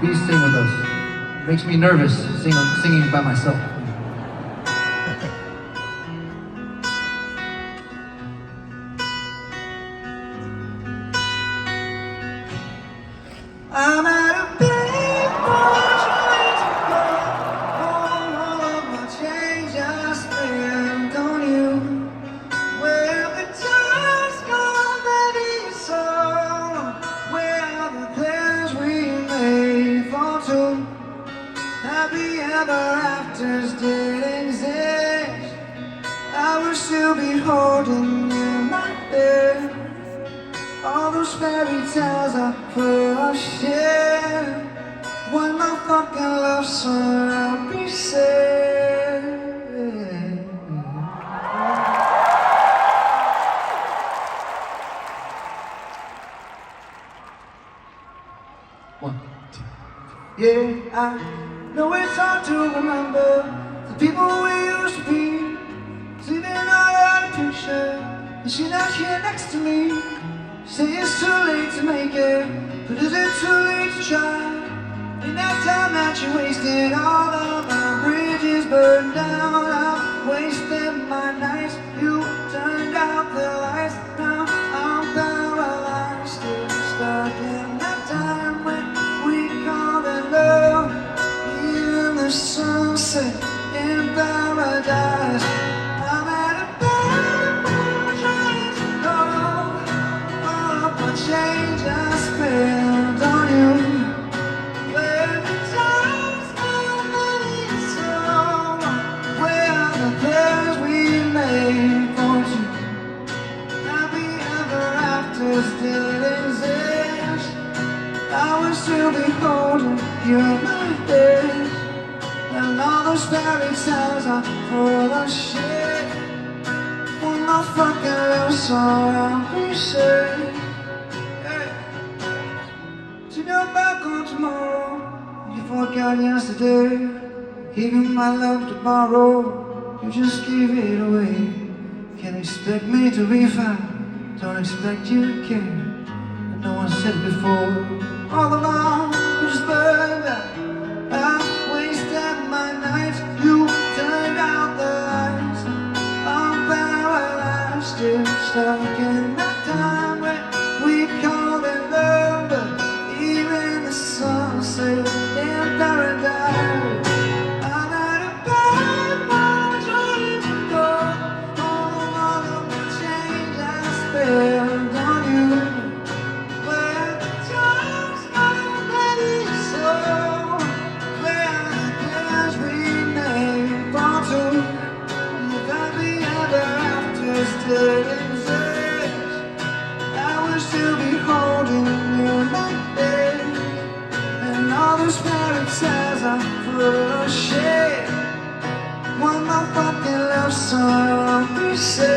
Please sing with us. It makes me nervous singing by myself. I'm at a payphone trying to call all of my change I spent on you. Where the time's gone, baby, it's all on. Where are the plans we made for two? Happy ever afters didn't exist. I will still be holding you in my bed. All those fairy tales are full of shit. One more fucking love song I'll be sad. One, two. Yeah, I know it's hard to remember the people we used to be. Sleeping all out of picture, and she's not here next to me. Say it's too late to make it, but is it too late to try? In that time that you wasted, all of our bridges burned down. I wasted my nights, you turned out the lights. Now I'm paralyzed, still stuck in that time when we called it love. In the sunset, in paradise. I'm at a payphone trying to call the change I spent on you. Where the time's gone, baby, it's all wrong. Where are the plans we made for two? Happy ever afters did exist. I will still be holding you in my bed. And all those fairy tales are full of shit. One more fucking love song I'll be saying. To go back on tomorrow, you forgot yesterday. Gave you my love to borrow, you just gave it away. Can't expect me to be fine, don't expect you to care. And no one said it before, all along you just burned out. I wasted my nights, you turned out the lights. I'm paralyzed, still stuck in that time when we called it love. But even the sunset in paradise. I'm at a payphone trying to go home. All of the change I spent on you. Where the time's gone, baby, so where are the plans we made for two? If happy ever afters did exist, I will still be holding you like this. And all those fairy tales are full of shit. One more fucking love song we say.